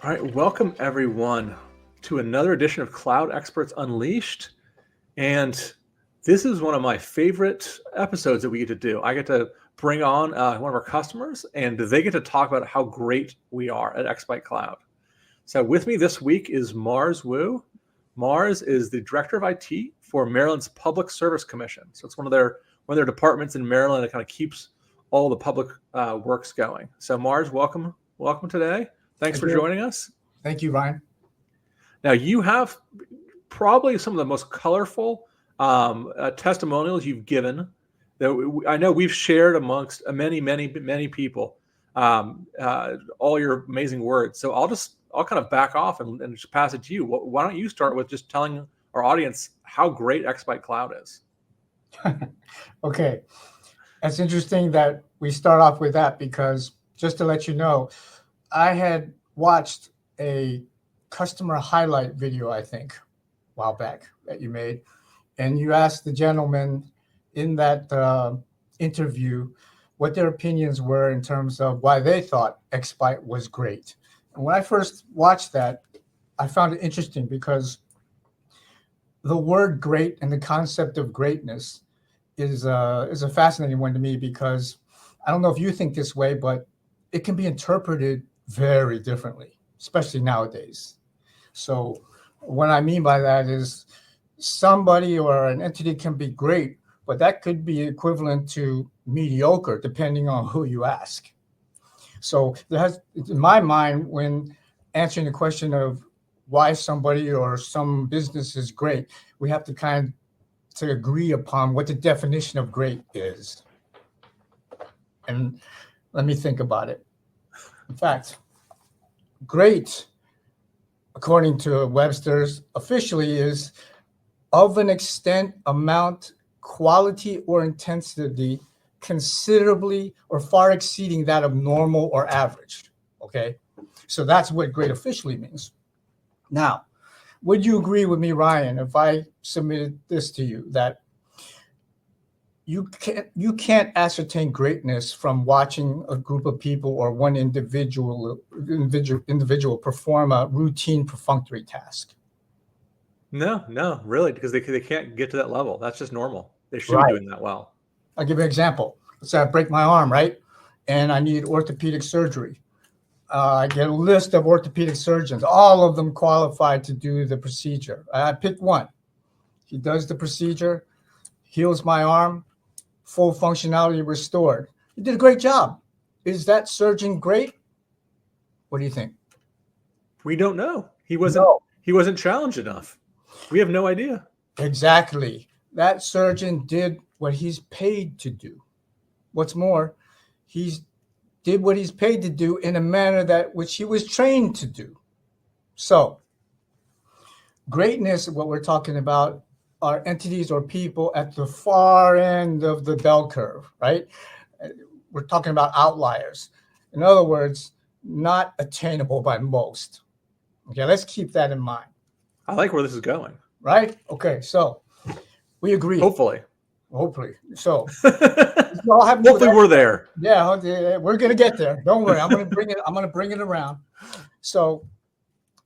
All right, welcome everyone to another edition of Cloud Experts Unleashed. And this is one of my favorite episodes that we get to do. I get to bring on one of our customers, and they get to talk about how great we are at xByte Cloud. So with me this week is Mars Wu. Mars is the Director of IT for Maryland's Public Service Commission. So it's one of their departments in Maryland that kind of keeps all the public works going. So Mars, welcome today. Thanks for joining us. Thank you, Ryan. Now, you have probably some of the most colorful testimonials you've given that I know we've shared amongst many people, all your amazing words. So I'll kind of back off and just pass it to you. Why don't you start with just telling our audience how great xByte Cloud is? Okay. It's interesting that we start off with that because just to let you know, I had watched a customer highlight video, I think, a while back that you made. And you asked the gentleman in that interview what their opinions were in terms of why they thought xByte was great. And when I first watched that, I found it interesting because the word great and the concept of greatness is a fascinating one to me because I don't know if you think this way, but it can be interpreted very differently, especially nowadays. So what I mean by that is somebody or an entity can be great, but that could be equivalent to mediocre depending on who you ask. So there has, in my mind, when answering the question of why somebody or some business is great, we have to kind of agree upon what the definition of great is. And let me think about it. In fact, great, according to Webster's, officially is of an extent, amount, quality, or intensity considerably or far exceeding that of normal or average. Okay, so that's what great officially means. Now, would you agree with me, Ryan, if I submitted this to you, that you can't ascertain greatness from watching a group of people or one individual perform a routine perfunctory task? No, really, because they can't get to that level. That's just normal. They should be doing that well. I'll give you an example. Let's say I break my arm, right? And I need orthopedic surgery. I get a list of orthopedic surgeons, all of them qualified to do the procedure. I pick one. He does the procedure, heals my arm, full functionality restored. He did a great job. Is that surgeon great? What do you think? We don't know. He wasn't challenged enough. We have no idea. Exactly. That surgeon did what he's paid to do. What's more, he did what he's paid to do in a manner that which he was trained to do. So, greatness, what we're talking about, are entities or people at the far end of the bell curve, right? We're talking about outliers. In other words, not attainable by most. Okay, let's keep that in mind. I like where this is going. Right? Okay, so we agree. Hopefully. So hopefully we're there. Yeah, we're gonna get there. Don't worry. I'm gonna bring it around. So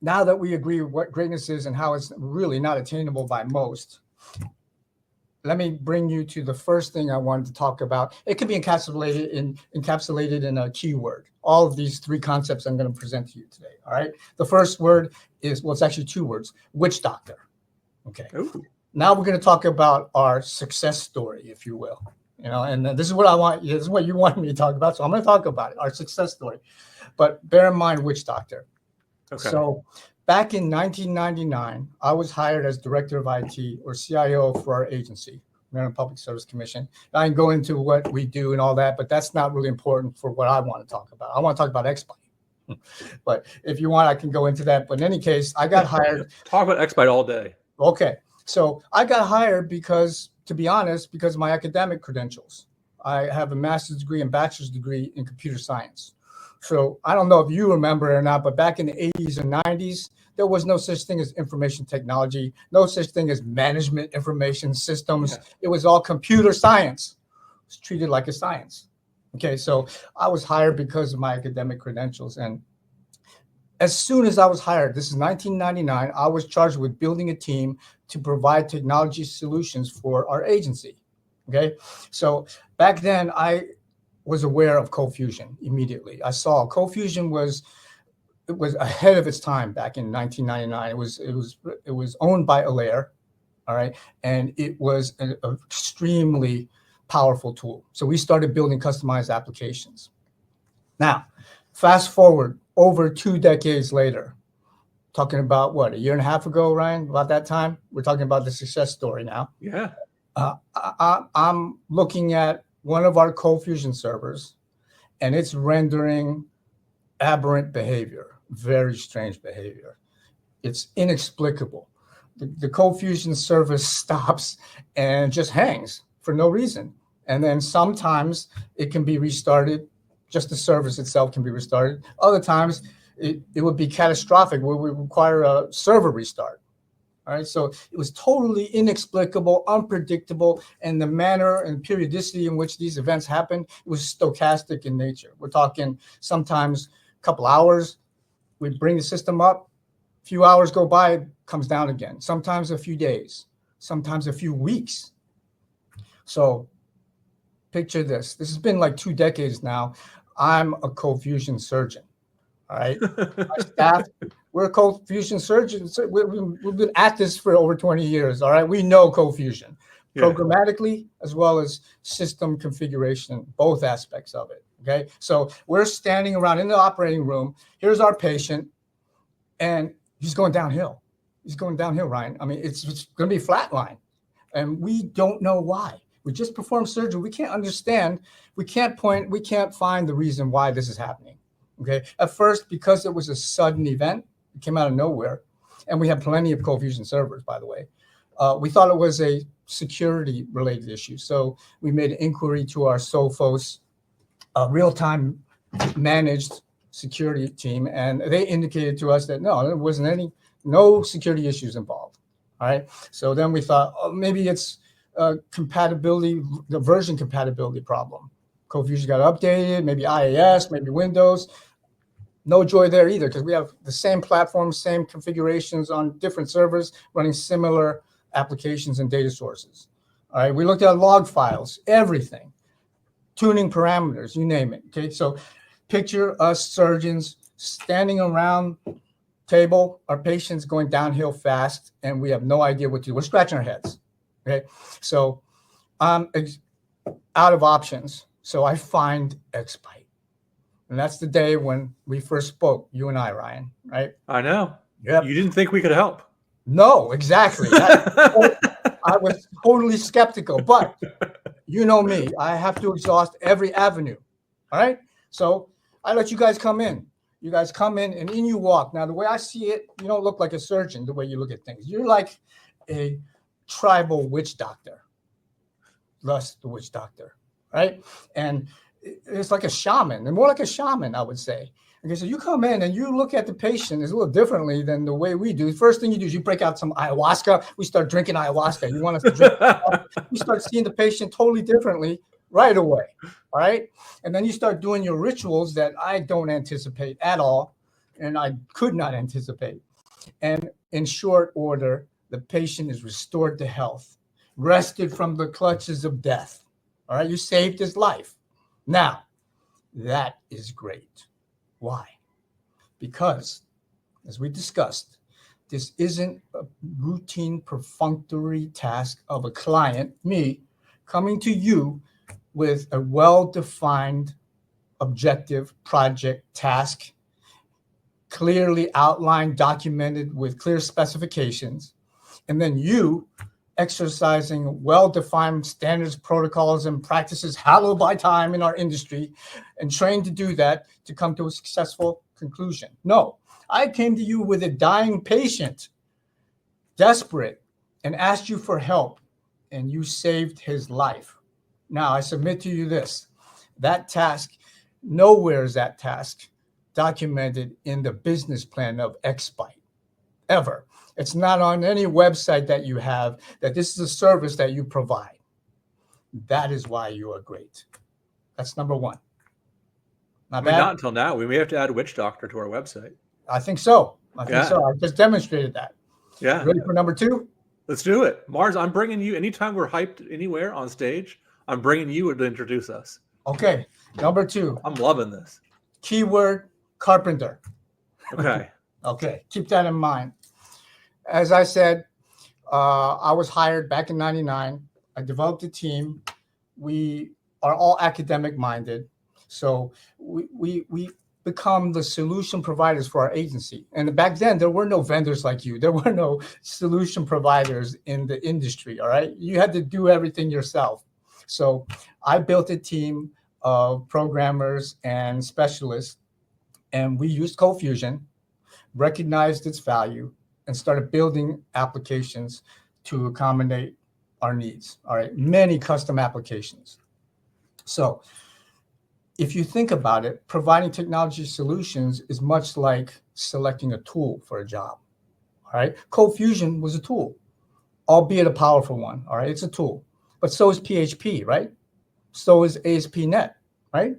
now that we agree what greatness is and how it's really not attainable by most, let me bring you to the first thing I wanted to talk about. It can be encapsulated in a keyword. All of these three concepts I'm going to present to you today. All right. The first word is, well, it's actually two words: witch doctor. Okay. Ooh. Now we're going to talk about our success story, if you will. You know, and this is what I want. This is what you wanted me to talk about. So I'm going to talk about it, our success story. But bear in mind, witch doctor. Okay. So back in 1999, I was hired as Director of IT or CIO for our agency, Maryland Public Service Commission. I can go into what we do and all that, but that's not really important for what I want to talk about. I want to talk about xByte. But if you want, I can go into that. But in any case, I got hired. Talk about xByte all day. Okay. So I got hired because, to be honest, because of my academic credentials. I have a master's degree and bachelor's degree in computer science. So I don't know if you remember it or not, but back in the 80s and 90s, there was no such thing as information technology, no such thing as management information systems. Yeah. It was all computer science. It was treated like a science. Okay, so I was hired because of my academic credentials. And As soon as I was hired, this is 1999, I was charged with building a team to provide technology solutions for our agency. Okay. So back then I was aware of ColdFusion immediately. I saw ColdFusion was ahead of its time back in 1999. It was owned by Alaire, all right, and it was an extremely powerful tool. So we started building customized applications. Now, fast forward over 2 decades later, talking about what, a year and a half ago, Ryan, about that time, we're talking about the success story now. Yeah. I'm looking at one of our ColdFusion servers, and it's rendering aberrant behavior, very strange behavior. It's inexplicable. The ColdFusion service stops and just hangs for no reason. And then sometimes it can be restarted. Just the service itself can be restarted. Other times it would be catastrophic where we require a server restart. All right. So it was totally inexplicable, unpredictable, and the manner and periodicity in which these events happened, it was stochastic in nature. We're talking sometimes a couple hours, we bring the system up, a few hours go by, it comes down again. Sometimes a few days, sometimes a few weeks. So picture this. This has been like 2 decades now. I'm a ColdFusion surgeon. All right. My staff, we're ColdFusion surgeons. We've been at this for over 20 years. All right. We know ColdFusion programmatically as well as system configuration, both aspects of it. Okay. So we're standing around in the operating room. Here's our patient, and he's going downhill. He's going downhill, Ryan. I mean, it's going to be flatline, and we don't know why. We just performed surgery. We can't understand. We can't find the reason why this is happening. Okay. At first, because it was a sudden event, it came out of nowhere. And we have plenty of ColdFusion servers, by the way. We thought it was a security related issue. So we made an inquiry to our Sophos real-time managed security team. And they indicated to us that no, there wasn't no security issues involved. All right. So then we thought, oh, maybe it's compatibility, the version compatibility problem. ColdFusion got updated, maybe IAS, maybe Windows. No joy there either, because we have the same platform, same configurations on different servers running similar applications and data sources. All right, we looked at log files, everything, tuning parameters, you name it. Okay, so picture us surgeons standing around table, our patients going downhill fast, and we have no idea what to do. We're scratching our heads. Okay, so I'm out of options. So I find xByte. And that's the day when we first spoke, you and I, Ryan, right? I know. Yep. You didn't think we could help. No, exactly. I was totally skeptical, but you know me, I have to exhaust every avenue. All right. So I let you guys come in. You guys come in and in you walk. Now, the way I see it, you don't look like a surgeon the way you look at things. You're like a tribal witch doctor. Thus, the witch doctor. Right. And it's like a shaman, and more like a shaman, I would say. Okay, so you come in and you look at the patient a little differently than the way we do. The first thing you do is you break out some ayahuasca. We start drinking ayahuasca. You want us to drink. You start seeing the patient totally differently right away. All right. And then you start doing your rituals that I don't anticipate at all. And I could not anticipate. And in short order, the patient is restored to health, rested from the clutches of death. All right, you saved his life. Now, that is great. Why? Because, as we discussed, this isn't a routine, perfunctory task of a client, me, coming to you with a well-defined objective, project, task, clearly outlined, documented with clear specifications, and then you exercising well-defined standards, protocols, and practices hallowed by time in our industry and trained to do that to come to a successful conclusion. No, I came to you with a dying patient, desperate, and asked you for help, and you saved his life. Now, I submit to you this, that task, nowhere is that task documented in the business plan of xByte, ever. It's not on any website that you have that this is a service that you provide. That is why you are great. That's number one. Not until now. We may have to add witch doctor to our website. I think so. I think Yeah. so. I just demonstrated that. Yeah. Ready for number 2? Let's do it. Mars, I'm bringing you, anytime we're hyped anywhere on stage, I'm bringing you to introduce us. Okay. Number 2. I'm loving this. Keyword carpenter. Okay. Okay. Keep that in mind. As I said, I was hired back in 99. I developed a team. We are all academic minded. So we become the solution providers for our agency. And back then, there were no vendors like you. There were no solution providers in the industry, all right? You had to do everything yourself. So I built a team of programmers and specialists, and we used ColdFusion, recognized its value, and started building applications to accommodate our needs, all right? Many custom applications. So if you think about it, providing technology solutions is much like selecting a tool for a job, all right? ColdFusion was a tool, albeit a powerful one, all right? It's a tool, but so is PHP, right? So is ASP.NET, right?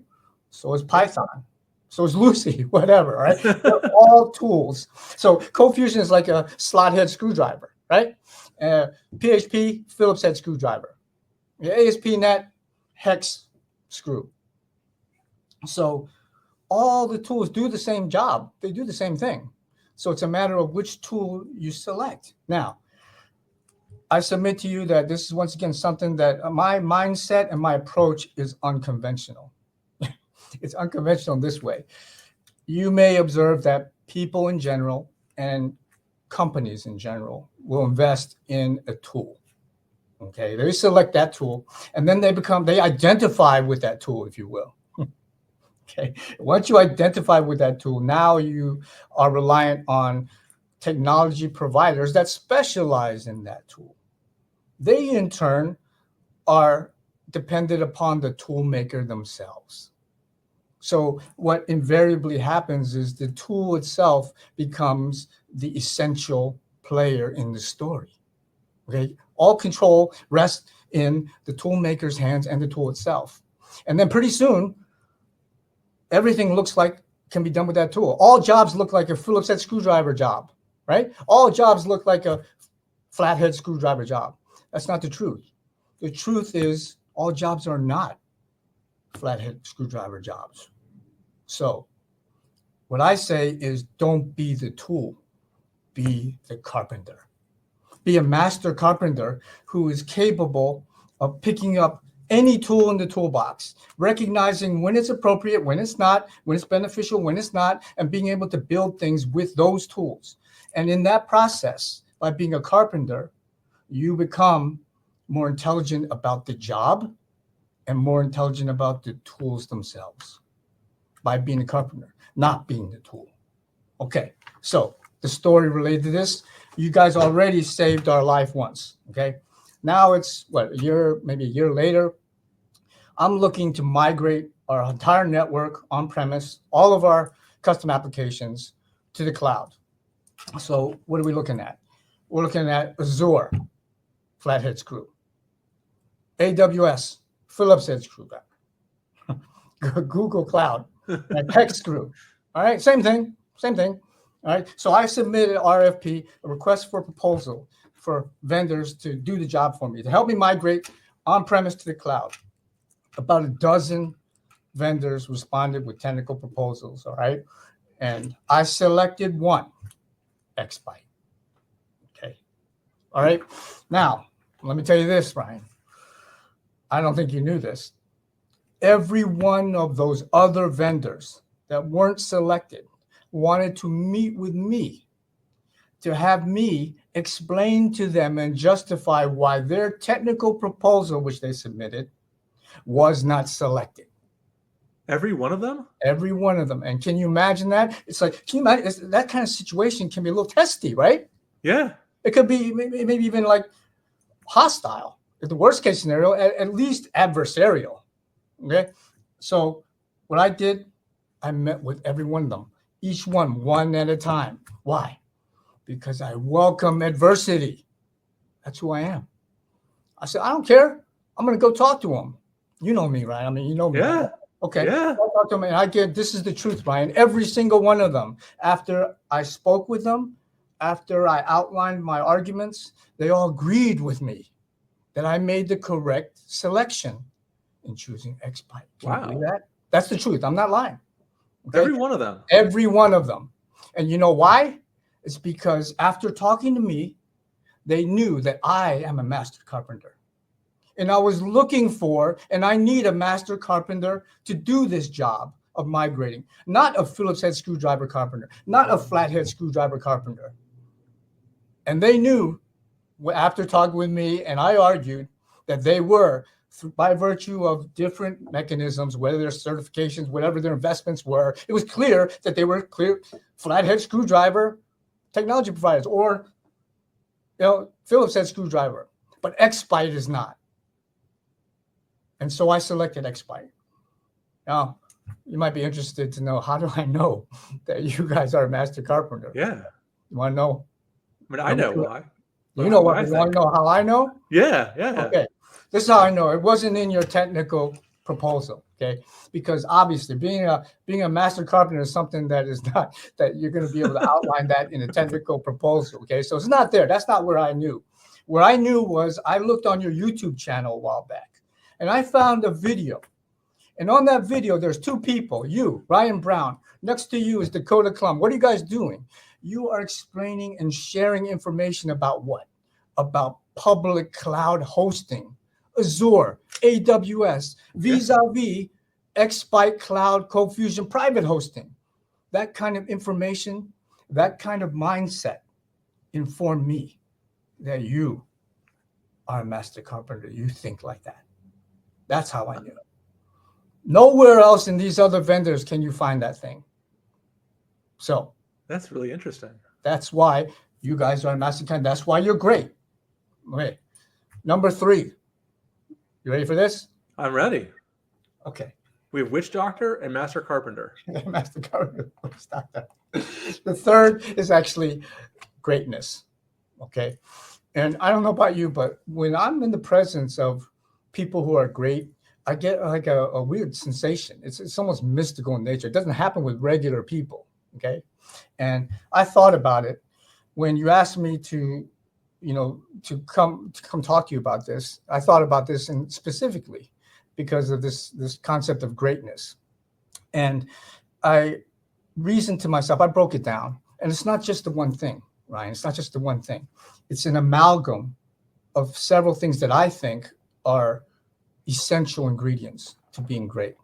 So is Python, so is Lucy, whatever, all right? They're all tools. So ColdFusion is like a slot head screwdriver, right? PHP, Phillips head screwdriver. ASP.NET, hex screw. So all the tools do the same job. They do the same thing. So it's a matter of which tool you select. Now, I submit to you that this is once again something that my mindset and my approach is unconventional. It's unconventional this way. You may observe that people in general and companies in general will invest in a tool. Okay, they select that tool and then they identify with that tool, if you will. Okay. Once you identify with that tool, now you are reliant on technology providers that specialize in that tool. They, in turn, are dependent upon the tool maker themselves. So what invariably happens is the tool itself becomes the essential player in the story. Okay. All control rests in the tool maker's hands and the tool itself. And then pretty soon, everything looks like can be done with that tool. All jobs look like a Phillips head screwdriver job, right? All jobs look like a flathead screwdriver job. That's not the truth. The truth is all jobs are not flathead screwdriver jobs. So what I say is don't be the tool, be the carpenter. Be a master carpenter who is capable of picking up any tool in the toolbox, recognizing when it's appropriate, when it's not, when it's beneficial, when it's not, and being able to build things with those tools. And in that process, by being a carpenter, you become more intelligent about the job and more intelligent about the tools themselves by being a carpenter, not being the tool. Okay, so the story related to this, you guys already saved our life once, okay? Now it's what, maybe a year later, I'm looking to migrate our entire network on-premise, all of our custom applications to the cloud. So what are we looking at? We're looking at Azure, flathead screw. AWS, Phillips head screwdriver. Google Cloud, hex screw. All right, same thing. All right, so I submitted RFP, a request for proposal for vendors to do the job for me, to help me migrate on-premise to the cloud. About a dozen vendors responded with technical proposals, all right? And I selected one, xByte, okay? All right, now, let me tell you this, Ryan. I don't think you knew this. Every one of those other vendors that weren't selected wanted to meet with me to have me explain to them and justify why their technical proposal, which they submitted, was not selected. Every one of them? Every one of them. And can you imagine that? It's like, can you imagine that kind of situation can be a little testy, right? Yeah. It could be maybe even like hostile. In the worst case scenario, at least adversarial. Okay. So what I did, I met with every one of them, each one at a time. Why? Because I welcome adversity. That's who I am. I said, I don't care. I'm going to go talk to them. You know me, right? I mean, you know me. Yeah. Okay. Yeah. I talked to them, and this is the truth, Ryan. Every single one of them, after I spoke with them, after I outlined my arguments, they all agreed with me that I made the correct selection in choosing xByte. Can you believe that? That's the truth. I'm not lying. Okay? Every one of them. Every one of them. And you know why? It's because after talking to me, they knew that I am a master carpenter. And I was looking for, and I need a master carpenter to do this job of migrating, not a Phillips head screwdriver carpenter, not a flathead screwdriver carpenter. And they knew after talking with me, and I argued that they were, by virtue of different mechanisms, whether their certifications, whatever their investments were, it was clear that they were clear flathead screwdriver technology providers, or Phillips head screwdriver, but xByte is not. And so I selected xByte. Now, you might be interested to know, how do I know that you guys are a master carpenter? Yeah. You want to know? I mean, I know why. You know what? You want to know how I know? Yeah. Okay. This is how I know. It wasn't in your technical proposal, okay? Because obviously being a master carpenter is something that is not, that you're going to be able to outline that in a technical proposal, okay? So it's not there. That's not where I knew. Where I knew was I looked on your YouTube channel a while back, and I found a video. And on that video, there's two people, you, Ryan Brown. Next to you is Dakota Klum. What are you guys doing? You are explaining and sharing information about what? About public cloud hosting, Azure, AWS, vis-a-vis xByte Cloud ColdFusion private hosting. That kind of information, that kind of mindset informed me that you are a master carpenter. You think like that. That's how I knew. Nowhere else in these other vendors can you find that thing. So that's really interesting. That's why you guys are a master carpenter. That's why you're great. Okay. Number 3. You ready for this? I'm ready. Okay. We have witch doctor and master carpenter. Master carpenter. Stop that. The third is actually greatness. Okay. And I don't know about you, but when I'm in the presence of people who are great, I get like a weird sensation. It's almost mystical in nature. It doesn't happen with regular people. Okay. And I thought about it when you asked me to come talk to you about this. I thought about this specifically because of this concept of greatness. And I reasoned to myself, I broke it down, and it's not just the one thing, Ryan. It's not just the one thing. It's an amalgam of several things that I think are essential ingredients to being great.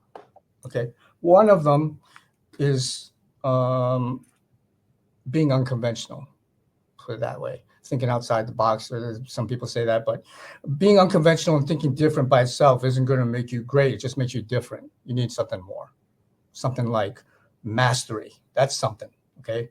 Okay. One of them is being unconventional, put it that way. Thinking outside the box, or some people say that, but being unconventional and thinking different by itself isn't going to make you great. It just makes you different. You need something more, something like mastery. That's something, okay?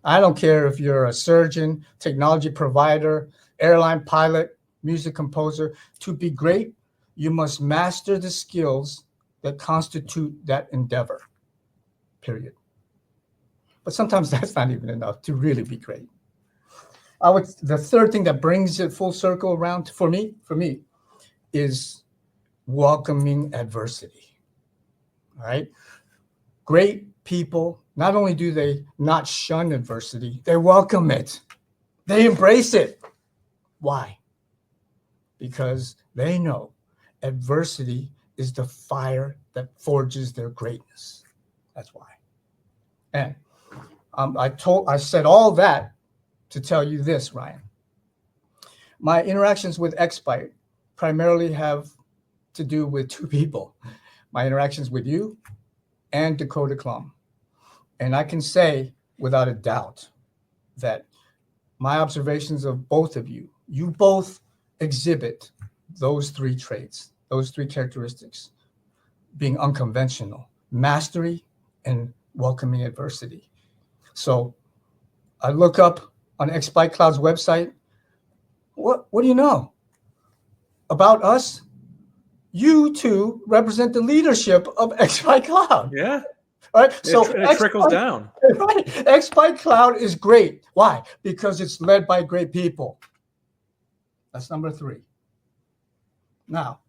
I don't care if you're a surgeon, technology provider, airline pilot, music composer. To be great, you must master the skills that constitute that endeavor, period. But sometimes that's not even enough to really be great. The third thing that brings it full circle around for me is welcoming adversity. All right. Great people, not only do they not shun adversity, they welcome it. They embrace it. Why? Because they know adversity is the fire that forges their greatness. That's why. And I said all that to tell you this, Ryan. My interactions with xByte primarily have to do with two people. My interactions with you and Dakota Klum. And I can say without a doubt that my observations of both of you, you both exhibit those 3 traits, those 3 characteristics: being unconventional, mastery, and welcoming adversity. So I look up on xByte Cloud's website. What do you know about us? You two represent the leadership of xByte Cloud. Yeah. All right. So it trickles down. Right. xByte Cloud is great. Why? Because it's led by great people. That's number 3. Now,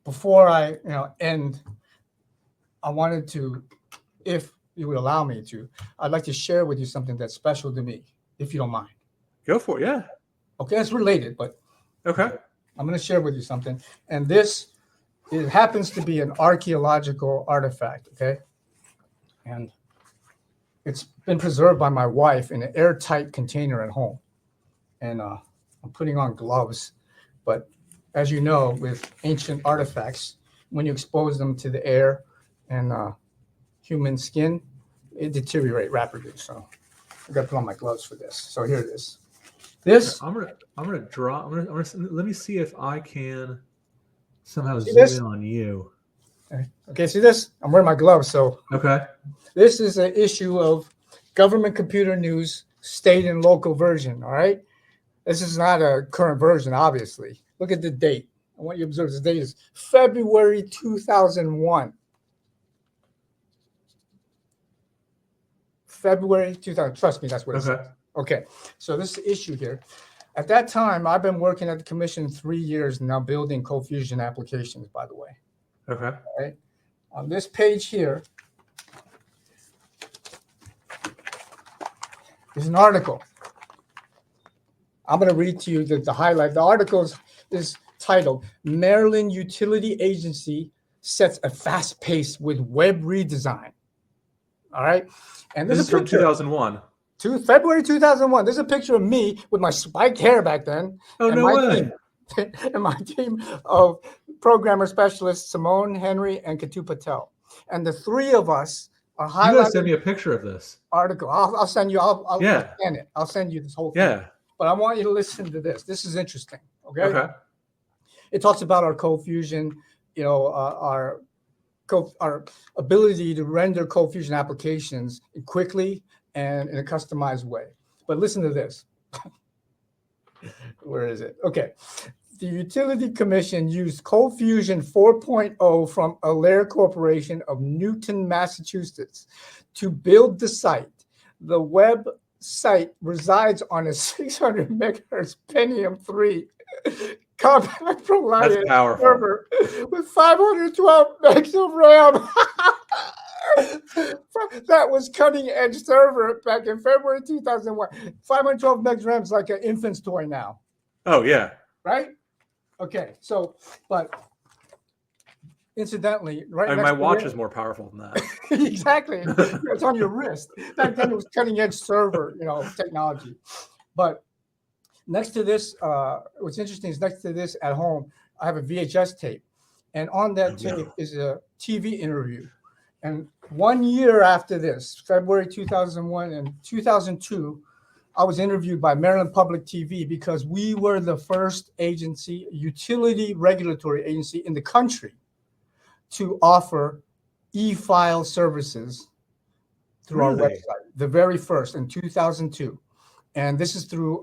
before I end I wanted to, if you would allow me to, I'd like to share with you something that's special to me, if you don't mind. Go for it. Yeah. Okay, it's related, but Okay. I'm going to share with you something. And this, it happens to be an archaeological artifact, okay? And it's been preserved by my wife in an airtight container at home. And I'm putting on gloves. But as you know, with ancient artifacts, when you expose them to the air and human skin, it deteriorates rapidly. So I got to put on my gloves for this. So here it is. This. I'm gonna draw. Let me see if I can somehow See zoom this? in on you. Okay, see this? I'm wearing my gloves. So Okay. this is an issue of Government Computer News state and local version. All right. This is not a current version, obviously. Look at the date. I want you to observe this date is February 2001. February 2000. Trust me, that's what it says. Okay. So this issue here. At that time, I've been working at the commission 3 years now, building ColdFusion applications, by the way. Okay. All right. On this page here is an article. I'm going to read to you the highlight. The article is titled, Maryland Utility Agency Sets a Fast Pace with Web Redesign. All right. And This is from 2001. February 2001. There's a picture of me with my spiked hair back then. Oh, and no way. And my team of programmer specialists, Simone, Henry, and Katu Patel. And the three of us are highlighting. You gotta send me a picture of this article. I'll send you. I'll scan it. I'll send you this whole thing. Yeah. But I want you to listen to this. This is interesting. Okay. Okay. It talks about our ColdFusion, our ability to render ColdFusion applications quickly and in a customized way. But listen to this. Where is it? Okay. The Utility Commission used ColdFusion 4.0 from Alaire Corporation of Newton, Massachusetts to build the site. The web site resides on a 600 megahertz Pentium 3 compact ProLiant server with 512 megs of RAM. That was cutting edge server back in February 2001. 512 megs RAM is like an infant's toy now. Oh, yeah. Right? Okay. So, but incidentally, right I mean, next my to watch it- is more powerful than that. Exactly. It's on your wrist. Back then it was cutting edge server, technology. But next to this, what's interesting is next to this at home, I have a VHS tape. And on that tape is a TV interview. And 1 year after this, February 2001 and 2002, I was interviewed by Maryland Public TV because we were the first agency, utility regulatory agency in the country to offer e-file services through our website, the very first in 2002. And this is through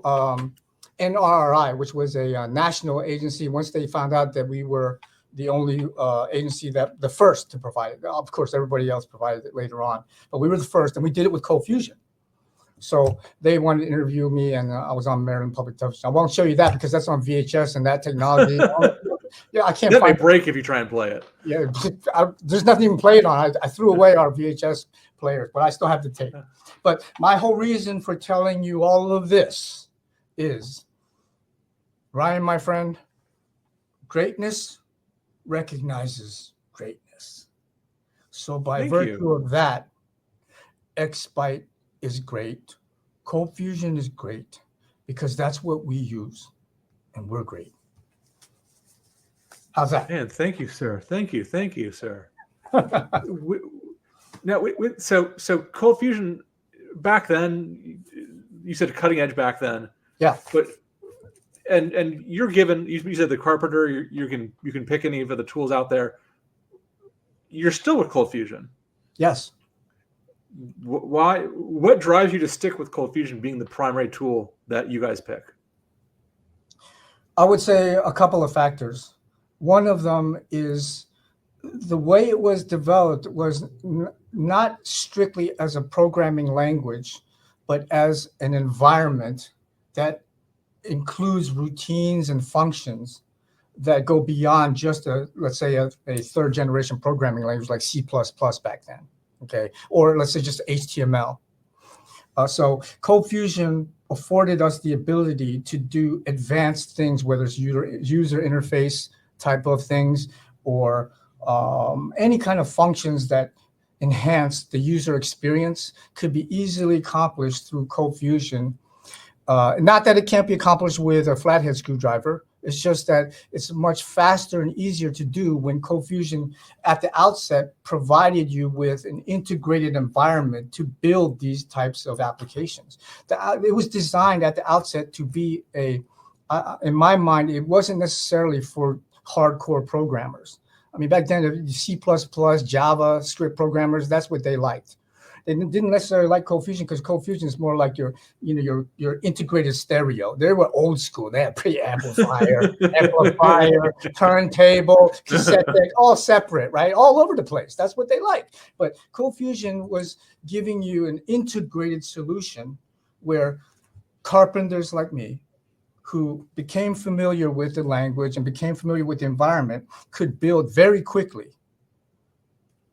NRRI, which was a national agency. Once they found out that we were the only agency the first to provide it. Of course, everybody else provided it later on, but we were the first, and we did it with ColdFusion. So they wanted to interview me, and I was on Maryland Public Television. I won't show you that because that's on VHS and that technology. Yeah, I can't. That may break if you try and play it. Yeah, there's nothing even played on. I threw away our VHS players, but I still have the tape. But my whole reason for telling you all of this is, Ryan, my friend, greatness recognizes greatness. So by virtue of that, xByte is great. ColdFusion is great because that's what we use, and we're great. How's that? Man, thank you, sir. Thank you, sir. So ColdFusion back then, you said cutting edge back then. Yeah. But and you're given. You said the Carpenter. You can pick any of the tools out there. You're still with ColdFusion. Yes. Why? What drives you to stick with ColdFusion being the primary tool that you guys pick? I would say a couple of factors. One of them is the way it was developed was not strictly as a programming language, but as an environment that includes routines and functions that go beyond just let's say a third generation programming language like C++ back then, okay? Or let's say just HTML. So ColdFusion afforded us the ability to do advanced things, whether it's user interface type of things or any kind of functions that enhance the user experience could be easily accomplished through ColdFusion. Not that it can't be accomplished with a flathead screwdriver. It's just that it's much faster and easier to do when ColdFusion at the outset provided you with an integrated environment to build these types of applications. It was designed at the outset to be in my mind, it wasn't necessarily for hardcore programmers. I mean, back then, C++, Java, script programmers, that's what they liked. They didn't necessarily like ColdFusion because ColdFusion is more like your integrated stereo. They were old school. They had amplifier, turntable, cassette deck, all separate, right? All over the place. That's what they liked. But ColdFusion was giving you an integrated solution where carpenters like me, who became familiar with the language and became familiar with the environment, could build very quickly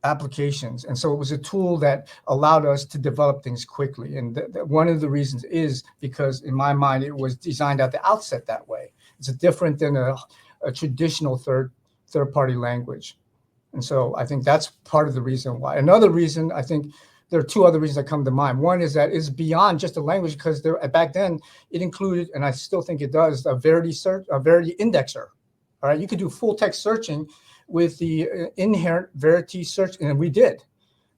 applications. And so it was a tool that allowed us to develop things quickly. And one of the reasons is because, in my mind, it was designed at the outset that way. It's different than a traditional third-party language. And so I think that's part of the reason why. Another reason, I think there are two other reasons that come to mind. One is that it's beyond just a language, because back then it included, and I still think it does, a Verity indexer. All right, you could do full text searching with the inherent Verity search, and we did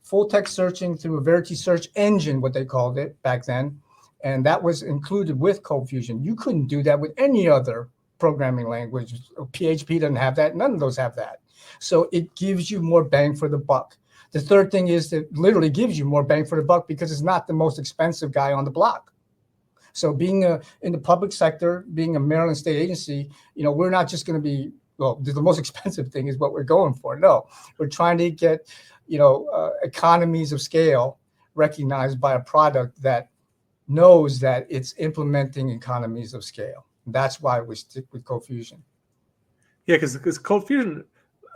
full text searching through a Verity search engine, what they called it back then, and that was included with ColdFusion. You couldn't do that with any other programming language. PHP doesn't have that. None of those have that. So it gives you more bang for the buck. The third thing is that it literally gives you more bang for the buck because it's not the most expensive guy on the block. So being in the public sector, being a Maryland state agency, we're not just going to be, well, the most expensive thing is what we're going for. No, we're trying to get, economies of scale recognized by a product that knows that it's implementing economies of scale. That's why we stick with ColdFusion. Yeah, because ColdFusion,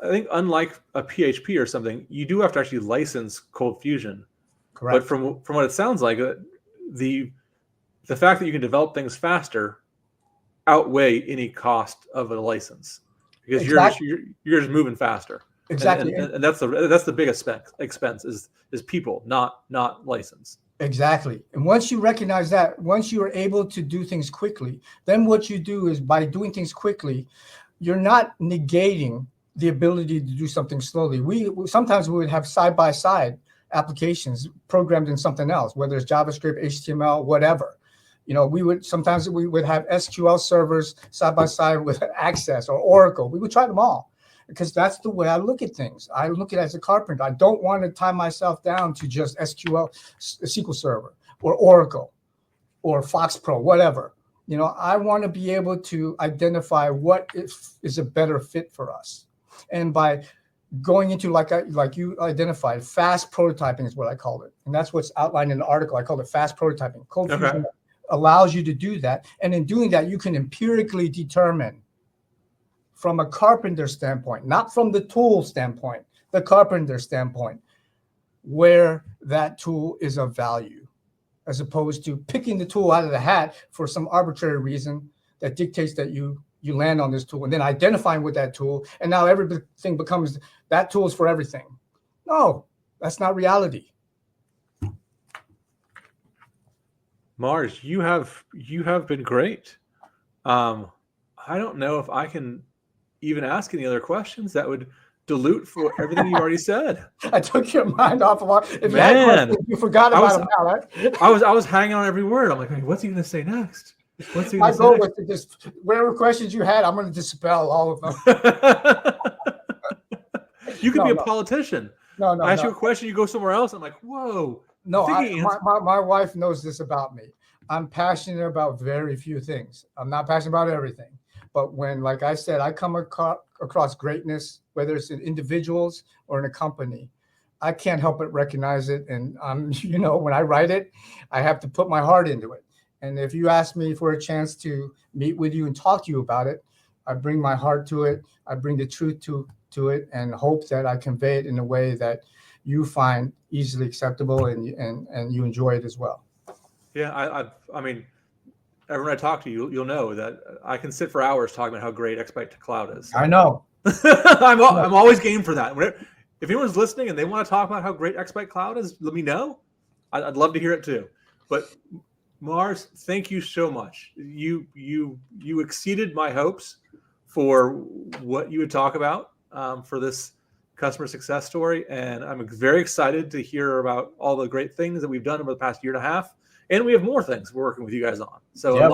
I think, unlike a PHP or something, you do have to actually license ColdFusion. Correct. But from what it sounds like, the fact that you can develop things faster outweigh any cost of a license, because exactly. you're just moving faster. Exactly, and that's the biggest expense is people, not license. Exactly. And once you recognize that, once you are able to do things quickly, then what you do is, by doing things quickly, you're not negating the ability to do something slowly. Sometimes we would have side-by-side applications programmed in something else, whether it's JavaScript, HTML, whatever. We would have SQL servers side-by-side with Access or Oracle. We would try them all, because that's the way I look at things. I look at it as a carpenter. I don't want to tie myself down to just SQL Server or Oracle or FoxPro, whatever. I want to be able to identify what is a better fit for us. And by going into, like you identified, fast prototyping is what I call it. And that's what's outlined in the article. I call it fast prototyping. ColdFusion allows you to do that. And in doing that, you can empirically determine, from a carpenter standpoint, not from the tool standpoint, the carpenter standpoint, where that tool is of value, as opposed to picking the tool out of the hat for some arbitrary reason that dictates that you land on this tool, and then identifying with that tool, and now everything becomes that tool is for everything. No, that's not reality. Mars, you have been great. I don't know if I can even ask any other questions that would dilute for everything you already said. I took your mind off of all. If you had questions, you forgot about them now, right? I was hanging on every word. I'm like, hey, what's he going to say next? My goal was to just, whatever questions you had, I'm going to dispel all of them. You could be a politician. No. I ask you a question, you go somewhere else. I'm like, whoa. No, my wife knows this about me. I'm passionate about very few things. I'm not passionate about everything. But when, like I said, I come across greatness, whether it's in individuals or in a company, I can't help but recognize it. And when I write it, I have to put my heart into it. And if you ask me for a chance to meet with you and talk to you about it, I bring my heart to it. I bring the truth to it, and hope that I convey it in a way that you find easily acceptable and you enjoy it as well. Yeah, I mean, everyone I talk to, you'll know that I can sit for hours talking about how great xByte to Cloud is. So. I know. I'm always game for that. If anyone's listening and they want to talk about how great xByte Cloud is, let me know. I'd love to hear it too. But Mars, thank you so much. You exceeded my hopes for what you would talk about for this customer success story, and I'm very excited to hear about all the great things that we've done over the past year and a half, and we have more things we're working with you guys on. So yeah,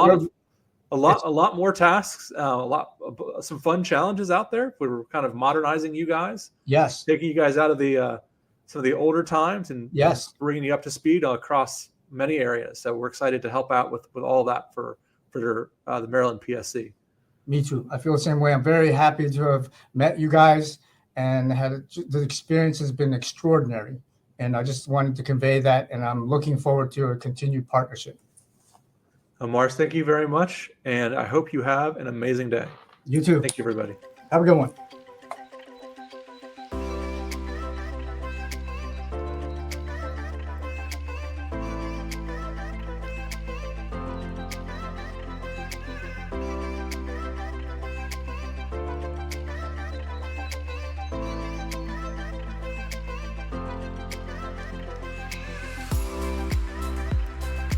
a lot more tasks, some fun challenges out there. We're kind of modernizing you guys. Yes, taking you guys out of the some of the older times and yes, bringing you up to speed across many areas. So we're excited to help out with all that for the Maryland PSC. Me too. I feel the same way. I'm very happy to have met you guys, and the experience has been extraordinary. And I just wanted to convey that, and I'm looking forward to a continued partnership. Mars, thank you very much, and I hope you have an amazing day. You too. Thank you, everybody. Have a good one.